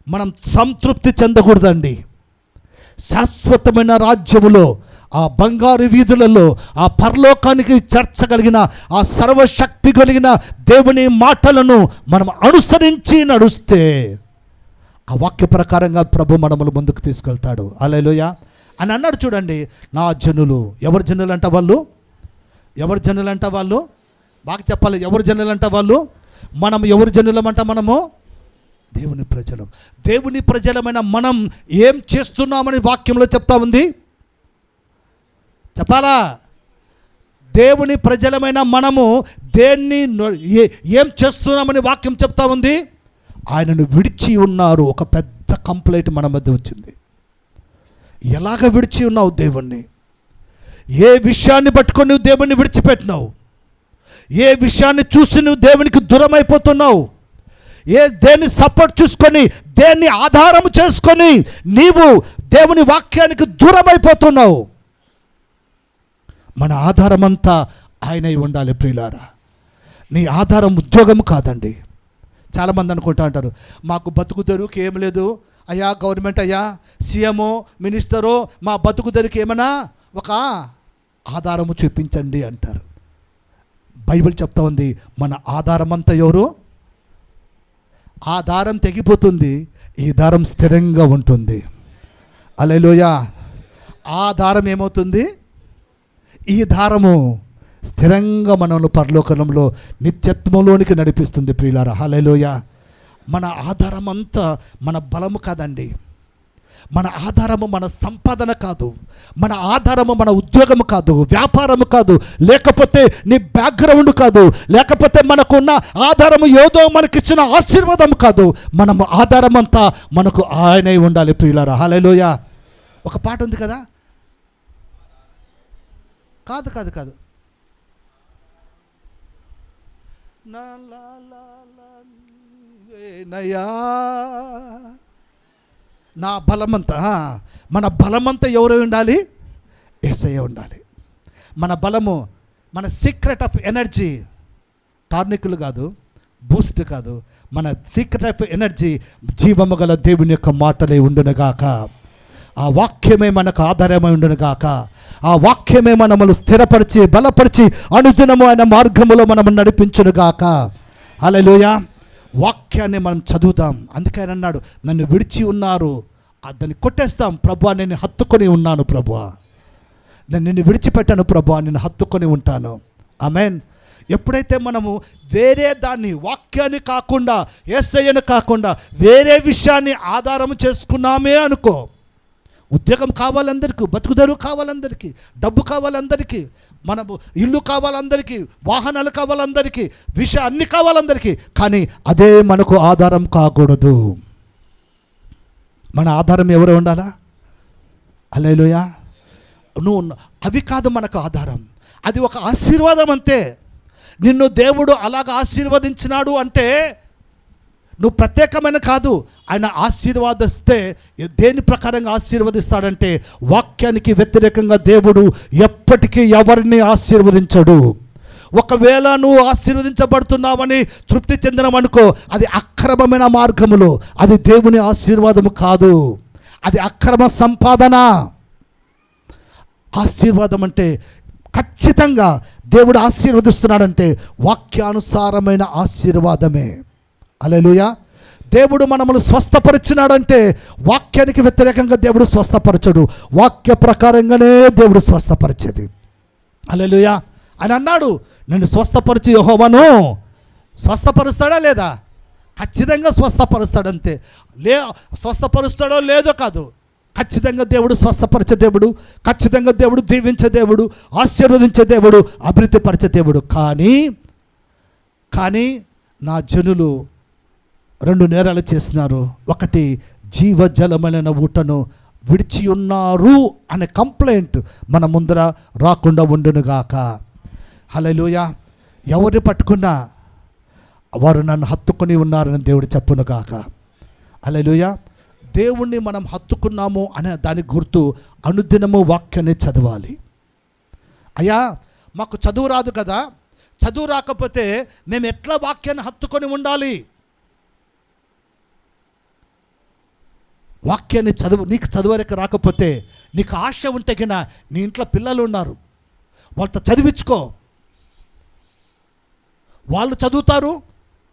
Speaker 1: మనం సంతృప్తి చెందకూడదండి. శాశ్వతమైన రాజ్యములో, ఆ బంగారు వీధులలో, ఆ పరలోకానికి చేర్చగలిగిన ఆ సర్వశక్తి కలిగిన దేవుని మాటలను మనం అనుసరించి నడుస్తే ఆ వాక్య ప్రకారంగా ప్రభు మనములు ముందుకు తీసుకెళ్తాడు. హల్లెలూయా అని అన్నాడు. చూడండి, నా జనులు. ఎవరు జనులు అంట వాళ్ళు? బాగా చెప్పాలి. ఎవరు జనులు అంట వాళ్ళు? మనం ఎవరు జనులమంట? మనము దేవుని ప్రజలం. దేవుని ప్రజలమైన మనం ఏం చేస్తున్నామని వాక్యంలో చెప్తా ఉంది. చెప్పాలా? దేవుని ప్రజలమైన మనము ఏం చేస్తున్నామని వాక్యం చెప్తా ఉంది. ఆయనను విడిచి ఉన్నారు. ఒక పెద్ద కంప్లైంట్ మన మధ్య వచ్చింది. ఎలాగ విడిచి ఉన్నావు దేవుణ్ణి? ఏ విషయాన్ని పట్టుకొని నువ్వు దేవుణ్ణి విడిచిపెట్టినావు? ఏ విషయాన్ని చూసి నువ్వు దేవునికి దూరం అయిపోతున్నావు? దేన్ని సపోర్ట్ చూసుకొని, దేన్ని ఆధారం చేసుకొని నీవు దేవుని వాక్యానికి దూరం అయిపోతున్నావు? మన ఆధారం అంతా ఆయనై ఉండాలి ప్రియులారా. నీ ఆధారం ఉద్యోగం కాదండి. చాలామంది అనుకుంటా అంటారు, మాకు బతుకు తెరువుకి ఏం లేదు, అయ్యా గవర్నమెంట్, అయ్యా సీఎమో మినిస్టరో మా బతుకు తెరికి ఏమన్నా ఒక ఆధారము చూపించండి అంటారు. బైబిల్ చెప్తా ఉంది, మన ఆధారం అంతా ఎవరు? ఆ దారం తెగిపోతుంది, ఈ దారం స్థిరంగా ఉంటుంది. హల్లెలూయా. ఆ దారం ఏమవుతుంది? ఈ దారము స్థిరంగా మనల్ని పరలోకంలో నిత్యత్వంలోనికి నడిపిస్తుంది ప్రియులారా. హల్లెలూయా. మన ఆధారం అంతా మన బలము కాదండి, మన ఆధారము మన సంపాదన కాదు, మన ఆధారము మన ఉద్యోగము కాదు, వ్యాపారము కాదు, లేకపోతే నీ బ్యాక్గ్రౌండ్ కాదు, లేకపోతే మనకున్న ఆధారము ఏదో మనకిచ్చిన ఆశీర్వాదం కాదు. మనము ఆధారం అంతా మనకు ఆయనే ఉండాలి ప్రియులారా. హల్లెలూయా. ఒక పాట ఉంది కదా, కాదు కాదు కాదు నయా నా బలమంతా, మన బలమంతా ఎవరు ఉండాలి? యేసయ్య ఉండాలి. మన బలము, మన సీక్రెట్ ఆఫ్ ఎనర్జీ టార్నిక్లు కాదు, బూస్ట్ కాదు, మన సీక్రెట్ ఆఫ్ ఎనర్జీ జీవము గల దేవుని యొక్క మాటలే ఉండునుగాక. ఆ వాక్యమే మనకు ఆధారమై ఉండునుగాక. ఆ వాక్యమే మనములు స్థిరపరిచి బలపరిచి అనుదినము ఆయన మార్గములో మనము నడిపించునుగాక. హల్లెలూయా. వాక్యాన్ని మనం చదువుతాం. అందుకే ఆయన అన్నాడు, నన్ను విడిచి ఉన్నారు, దాన్ని కొట్టేస్తాం ప్రభువా, నేను హత్తుకొని ఉన్నాను ప్రభువా, నేను నిన్ను విడిచిపెట్టాను ప్రభువా, నేను హత్తుకొని ఉంటాను. ఆమేన్. ఎప్పుడైతే మనము వేరే దాన్ని, వాక్యాన్ని కాకుండా, యేసయ్యను కాకుండా వేరే విషయాన్ని ఆధారం చేసుకున్నామే అనుకో, ఉద్యోగం కావాలందరికీ, బతుకుదరు కావాలందరికీ, డబ్బు కావాలందరికీ, మనము ఇల్లు కావాలందరికీ, వాహనాలు కావాలందరికీ, అన్ని కావాలందరికీ, కానీ అదే మనకు ఆధారం కాకూడదు. మన ఆధారం ఎవరు ఉండాలా? హల్లెలూయా. అవి కాదు మనకు ఆధారం, అది ఒక ఆశీర్వాదం అంతే. నిన్ను దేవుడు అలాగ ఆశీర్వదించినాడు అంటే నువ్వు ప్రత్యేకమైన కాదు. ఆయన ఆశీర్వాదిస్తే దేని ప్రకారంగా ఆశీర్వదిస్తాడంటే, వాక్యానికి వ్యతిరేకంగా దేవుడు ఎప్పటికీ ఎవరిని ఆశీర్వదించడు. ఒకవేళ నువ్వు ఆశీర్వదించబడుతున్నావని తృప్తి చెందడం అనుకో, అది అక్రమమైన మార్గములో, అది దేవుని ఆశీర్వాదము కాదు, అది అక్రమ సంపాదన. ఆశీర్వాదం అంటే ఖచ్చితంగా దేవుడు ఆశీర్వదిస్తున్నాడంటే వాక్యానుసారమైన ఆశీర్వాదమే. హల్లెలూయా. దేవుడు మనమును స్వస్థపరిచినాడంటే వాక్యానికి వ్యతిరేకంగా దేవుడు స్వస్థపరచడు, వాక్య ప్రకారంగానే దేవుడు స్వస్థపరిచేది. హల్లెలూయా. అని అన్నాడు, నిన్ను స్వస్థపరిచి యెహోవాను స్వస్థపరుస్తాడా లేదా? ఖచ్చితంగా స్వస్థపరుస్తాడంతే. స్వస్థపరుస్తాడో లేదో కాదు, ఖచ్చితంగా దేవుడు స్వస్థపరిచే దేవుడు, ఖచ్చితంగా దేవుడు దీవించే దేవుడు, ఆశీర్వదించే దేవుడు, అభివృద్ధిపరిచే దేవుడు. కానీ నా జనులు 2 నేరాలు చేస్తున్నారు. ఒకటి, జీవజలమైన ఊటను విడిచి ఉన్నారు అనే కంప్లైంట్ మన ముందర రాకుండా ఉండునుగాక. హల్లెలూయా. ఎవరిని పట్టుకున్నా వారు నన్ను హత్తుకొని ఉన్నారని దేవుడు చెప్పునుగాక. హల్లెలూయా. దేవుణ్ణి మనం హత్తుకున్నాము అనే దానికి గుర్తు అనుదినము వాక్యాన్ని చదవాలి. అయ్యా మాకు చదువు రాదు కదా, చదువు రాకపోతే మేము ఎట్లా వాక్యాన్ని హత్తుకొని ఉండాలి? వాక్యాన్ని నీకు చదువరకు రాకపోతే, నీకు ఆశ ఉంటే కినా, నీ ఇంట్లో పిల్లలు ఉన్నారు, వాళ్ళతో చదివించుకో. వాళ్ళు చదువుతారు,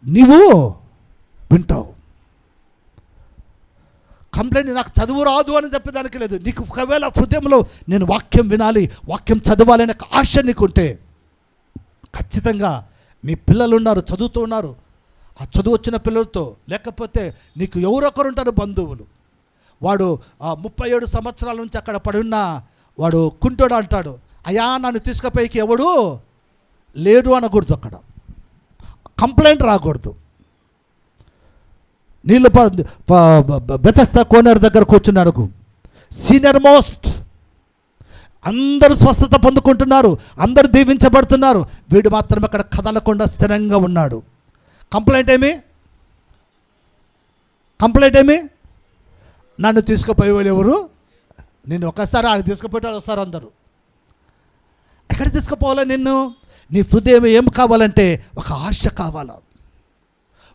Speaker 1: నీవు వింటావు. కంప్లైంట్ నాకు చదువు రాదు అని చెప్పేదానికి లేదు. నీకు ఒకవేళ హృదయంలో నేను వాక్యం వినాలి, వాక్యం చదవాలి అనే ఆశ నీకుంటే, ఖచ్చితంగా నీ పిల్లలు ఉన్నారు, చదువుతూ ఉన్నారు, ఆ చదువు వచ్చిన పిల్లలతో, లేకపోతే నీకు ఎవరొకరు ఉంటారు బంధువులు, వాడు 37 సంవత్సరాల నుంచి అక్కడ పడున్న వాడు కుంటోడు అంటాడు, అయ్యా నన్ను తీసుకుపోయికి ఎవడు లేడు అనకూడదు, అక్కడ కంప్లైంట్ రాకూడదు. నీళ్ళు బెతస్దా కోనేరు దగ్గర కూర్చున్నాడు, సీనియర్ మోస్ట్, అందరూ స్వస్థత పొందుకుంటున్నారు, అందరూ దీవించబడుతున్నారు, వీడు మాత్రం అక్కడ కదలకుండా స్థిరంగా ఉన్నాడు. కంప్లైంట్ ఏమి? నన్ను తీసుకుపోయేవాళ్ళు ఎవరు? నేను ఒకసారి ఆయన తీసుకుపోయాడు, ఒకసారి అందరూ. ఎక్కడ తీసుకుపోవాలా నిన్ను? నీ హృదయం ఏం కావాలంటే ఒక ఆశ కావాలా,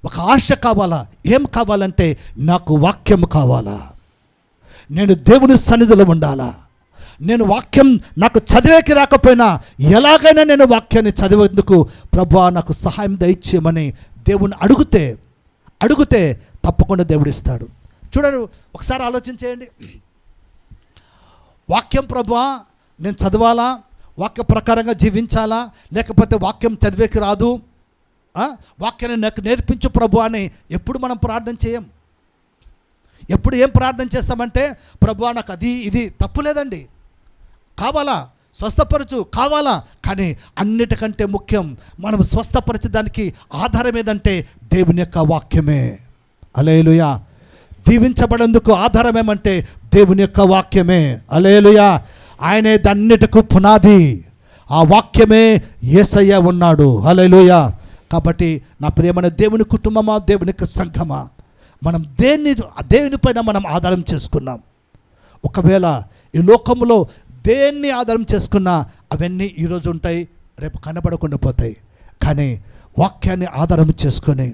Speaker 1: ఒక ఆశ కావాలా? ఏం కావాలంటే నాకు వాక్యం కావాలా, నేను దేవుని సన్నిధిలో ఉండాలా, నేను వాక్యం నాకు చదివేకి రాకపోయినా ఎలాగైనా నేను వాక్యాన్ని చదివేందుకు ప్రభువా నాకు సహాయం దయచేయమని దేవుని అడిగితే తప్పకుండా దేవుడు ఇస్తాడు. చూడండి, ఒకసారి ఆలోచన చేయండి. వాక్యం ప్రభువా నేను చదవాలా, వాక్య ప్రకారంగా జీవించాలా, లేకపోతే వాక్యం చదివేకి రాదు, వాక్యాన్ని నాకు నేర్పించు ప్రభు అని ఎప్పుడు మనం ప్రార్థన చేయం. ఎప్పుడు ఏం ప్రార్థన చేస్తామంటే ప్రభువా నాకు అది ఇది తప్పులేదండి, కావాలా, స్వస్థపరచు కావాలా, కానీ అన్నిటికంటే ముఖ్యం మనం స్వస్థపరచడానికి ఆధారం ఏదంటే దేవుని యొక్క వాక్యమే. హల్లెలూయా. దీవించబడేందుకు ఆధారం ఏమంటే దేవుని యొక్క వాక్యమే. హల్లెలూయా. ఆయనే అన్నిటికీ పునాది, ఆ వాక్యమే యేసయ్య ఉన్నాడు. హల్లెలూయా. కాబట్టి నా ప్రియమైన దేవుని కుటుంబమా, దేవుని యొక్క సంఘమా, మనం దేవునిపైన మనం ఆధారం చేసుకున్నాం. ఒకవేళ ఈ లోకంలో దేన్ని ఆధారం చేసుకున్నా అవన్నీ ఈరోజు ఉంటాయి, రేపు కనబడకుండా పోతాయి. కానీ వాక్యాన్ని ఆధారం చేసుకొని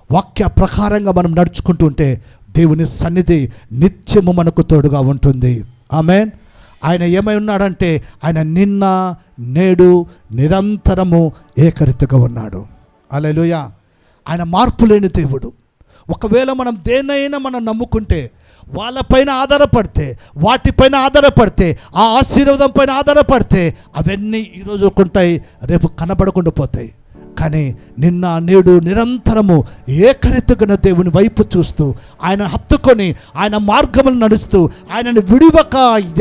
Speaker 1: వాక్య ప్రకారంగా మనం నడుచుకుంటూ ఉంటే దేవుని సన్నిధి నిత్యము మనకు తోడుగా ఉంటుంది. ఆమేన్. ఆయన ఏమై ఉన్నాడంటే ఆయన నిన్న నేడు నిరంతరము ఏకరీతిగా ఉన్నాడు. హల్లెలూయా. ఆయన మార్పు లేని దేవుడు. ఒకవేళ మనం దేన్నైనా మనం నమ్ముకుంటే, వాళ్ళపైన ఆధారపడితే, వాటిపైన ఆధారపడితే, ఆ ఆశీర్వాదం పైన ఆధారపడితే అవన్నీ ఈరోజు ఉంటాయి, రేపు కనబడకుండా పోతాయి. కానీ నిన్న నేడు నిరంతరము ఏకరీతిగా దేవుని వైపు చూస్తూ ఆయన హత్తుకొని ఆయన మార్గములు నడుస్తూ ఆయనను విడివక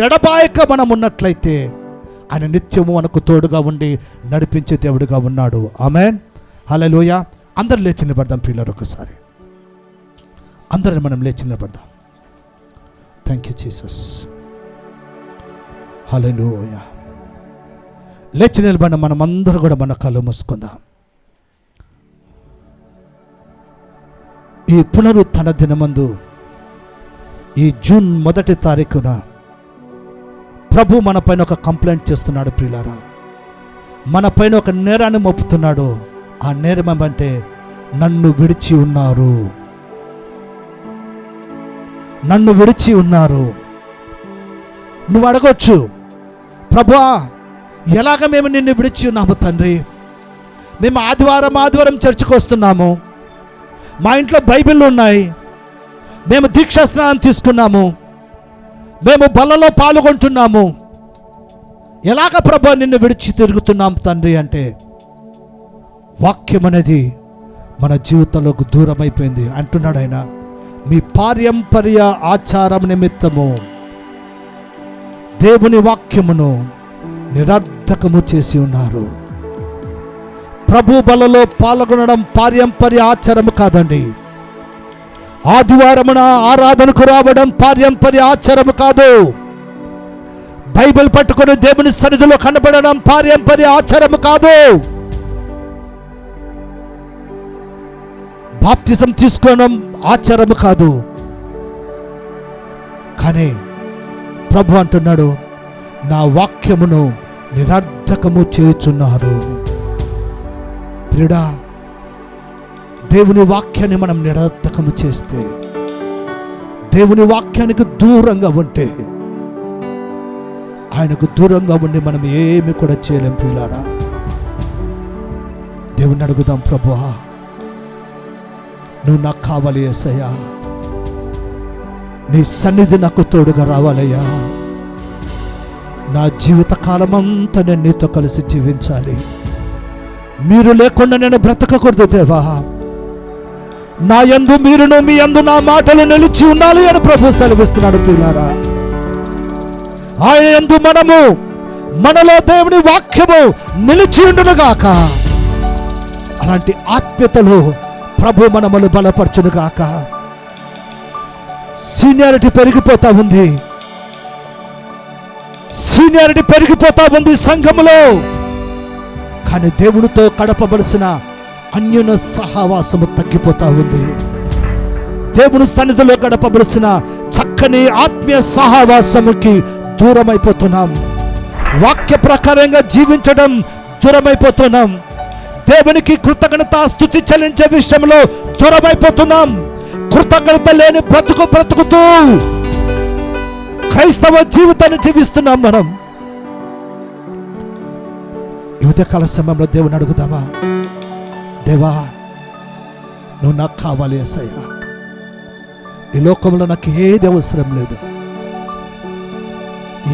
Speaker 1: ఎడబాయక మనం ఉన్నట్లయితే ఆయన నిత్యము మనకు తోడుగా ఉండి నడిపించే దేవుడిగా ఉన్నాడు. ఆమేన్. హల్లెలూయా. అందరు లేచి నిలబడదాం పిల్లలు, ఒకసారి అందరిని మనం లేచి నిలబడదాం. Thank you Jesus. హల్లెలూయా. లేచి నిలబడిన మనం అందరూ కూడా మన కళ్ళు మూసుకుందాం. ఈ పునరుత్థాన దినమందు ఈ జూన్ 1వ తారీఖున ప్రభు మన పైన ఒక కంప్లైంట్ చేస్తున్నాడు ప్రియులారా. మన పైన ఒక నేరాన్ని మోపుతున్నాడు. ఆ నేరం ఏమంటే నన్ను విడిచి ఉన్నారు, నన్ను విడిచి ఉన్నారు. నువ్వు అడగొచ్చు, ప్రభువా ఎలాగ మేము నిన్ను విడిచి ఉన్నాము తండ్రి? మేము ఆదివారం చర్చికి వస్తున్నాము, మా ఇంట్లో బైబిళ్ళు ఉన్నాయి, మేము దీక్షా స్నానం తీసుకున్నాము, మేము బలలో పాల్గొంటున్నాము, ఎలాగ ప్రభువా నిన్ను విడిచి తిరుగుతున్నాం తండ్రి అంటే, వాక్యం అనేది మన జీవితంలోకి దూరం అయిపోయింది అంటున్నాడు ఆయన. మీ పారంపర్య ఆచారం నిమిత్తము దేవుని వాక్యమును నిరర్థకము చేసి ఉన్నారు. ప్రభు బలలో పాల్గొనడం పారంపర్య ఆచారము కాదండి. ఆదివారమున ఆరాధనకు రావడం పారంపర్య ఆచారము కాదు. బైబిల్ పట్టుకొని దేవుని సన్నిధిలో కనబడడం పారంపర్య ఆచారము కాదు. బాప్తిజం తీసుకోవడం ఆచారము కాదు. కానీ ప్రభు అంటున్నాడు, నా వాక్యమును నిరర్థకము చేయుచున్నారు. ప్రియుడా, దేవుని వాక్యాన్ని మనం నిరర్థకము చేస్తే, దేవుని వాక్యానికి దూరంగా ఉంటే, ఆయనకు దూరంగా ఉండి మనం ఏమి కూడా చేయలేం ప్రియులారా. దేవుని అడుగుదాం, ప్రభువా నువ్వు నాకు కావాలి యేసయ్యా, నీ సన్నిధి నాకు తోడుగా రావాలయ్యా. నా జీవిత కాలమంతా నేను నీతో కలిసి జీవించాలి. మీరు లేకుండా నేను బ్రతకకూడదు దేవా. నా యందు మీరును, మీ యందు నా మాటలు నిలిచి ఉండాలి అని ప్రభు సెలవిస్తున్నాడు ప్రియులారా. ఆయన యందు మనలో దేవుని వాక్యము నిలిచి ఉండునుగాక. అలాంటి ఆత్మీయతలో ప్రభు మనమును బలపరచునుగాక. సీనియారిటీ పెరిగిపోతా ఉంది, సీనియారిటీ పెరిగిపోతా ఉంది సంఘములో. కానీ దేవునితో గడపవలసిన అన్యోన్య సహవాసము తగ్గిపోతా ఉంది. దేవుని సన్నిధిలో గడపవలసిన చక్కని ఆత్మీయ సహవాసముకి దూరమైపోతున్నాం. వాక్య ప్రకారంగా జీవించడం దూరమైపోతున్నాం. దేవునికి కృతజ్ఞత స్తుతి చెల్లించే విషయంలో దూరమైపోతున్నాం. కృతజ్ఞత లేని బ్రతుకుతూ క్రైస్తవ జీవితాన్ని జీవిస్తున్నాం మనం. ఈ ఉదయకాల సమయంలో దేవుని అడుగుదామా, దేవా నువ్వు నాకు కావాలి యేసయ్యా. ఈ లోకంలో నాకు ఏది అవసరం లేదు,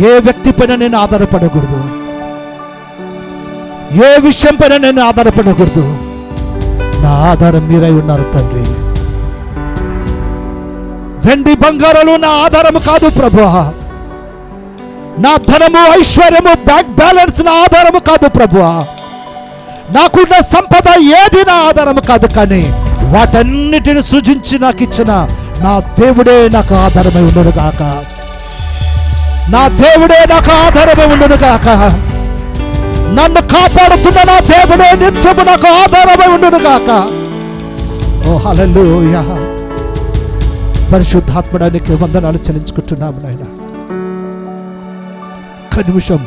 Speaker 1: ఏ వ్యక్తి పైన నేను ఆధారపడకూడదు, ఏ విషయం పైన నేను ఆధారపడకూడదు. నా ఆధారం మీరై ఉన్నారు తండ్రి. వెండి బంగారాలు నా ఆధారము కాదు ప్రభువా. నా ధనము ఐశ్వర్యము బ్యాంక్ బ్యాలెన్స్ నా ఆధారము కాదు ప్రభువా. నాకున్న సంపద ఏది నా ఆధారము కాదు. కానీ వాటన్నిటిని సృజించి నాకు ఇచ్చిన నా దేవుడే నాకు ఆధారమై ఉండును గాక. నా దేవుడే నాకు ఆధారమై ఉండును గాక. నన్ను కాపాడుతున్న నా దేవుడే నిత్యము నాకు ఆధారమై ఉండును గాక. ఓ హల్లెలూయా. పరిశుద్ధాత్మడానికి వందనాలు చెల్లించుకుంటున్నాము నాయనా. ఒక్క నిమిషం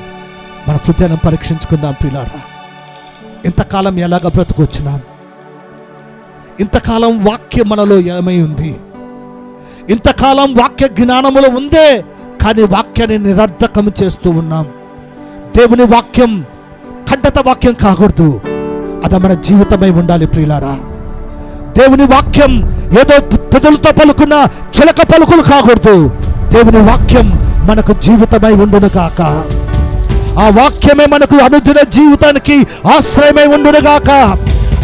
Speaker 1: మన హృదయాన్ని పరీక్షించుకుందాం ప్రియులారా. ఇంతకాలం ఎలాగ బ్రతుకొచ్చినాం? ఇంతకాలం వాక్యం మనలో ఏమై ఉంది? ఇంతకాలం వాక్య జ్ఞానములో ఉందే, కానీ వాక్యాన్ని నిరర్ధకం చేస్తూ ఉన్నాం. దేవుని వాక్యం ఖండత వాక్యం కాకూడదు, అది మన జీవితమై ఉండాలి ప్రియులారా. దేవుని వాక్యం ఏదో పెదవులతో పలుకున్న చిలక పలుకులు కాకూడదు. దేవుని వాక్యం మనకు జీవితమై ఉండును గాక. ఆ వాక్యమే మనకు అనుదిన జీవితానికి ఆశ్రయమై ఉండును గాక.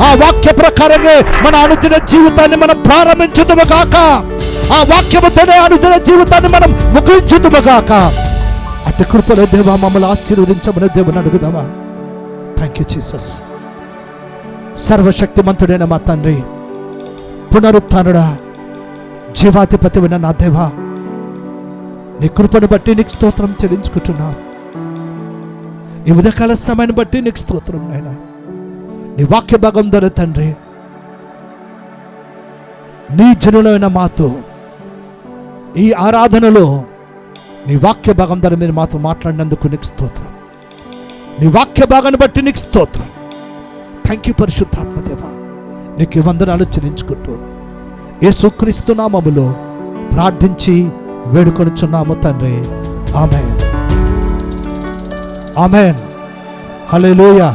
Speaker 1: ఆ వాక్య ప్రకారంగా మన అనుదిన జీవితాన్ని మనం ప్రారంభించుదుము గాక. ఆ వాక్యముతోనే అనుదిన జీవితాన్ని మనం ముగించుదుము గాక. అటు కృపలో దేవా మమ్మల్ని ఆశీర్వదించమని దేవుని అడుగుదామా. Thank you Jesus. సర్వశక్తిమంతుడైన మా తండ్రి, పునరుత్థానుడా, జీవాధిపతివైన నా దేవా, నీ కృపను బట్టి నీకు స్తోత్రం చెల్లించుకుంటున్నా. ఈ ఉదయకాల సమయాన్ని బట్టి నీకు స్తోత్రం నాయనా. నీ వాక్య భాగం ద్వారా తండ్రి, నీ జనులైన మాతో ఈ ఆరాధనలో నీ వాక్య భాగం ద్వారా మీరు మాతో మాట్లాడినందుకు నీకు స్తోత్రం. నీ వాక్య భాగాన్ని బట్టి నీకు స్తోత్రం. థ్యాంక్ యూ పరిశుద్ధాత్మదేవా. నీకు వందనాలు చెల్లించుకుంటూ యేసుక్రీస్తు నామములో ప్రార్థించి వేడుకొనుచున్నాము తండ్రి. ఆమేన్, ఆమేన్, హల్లెలూయా.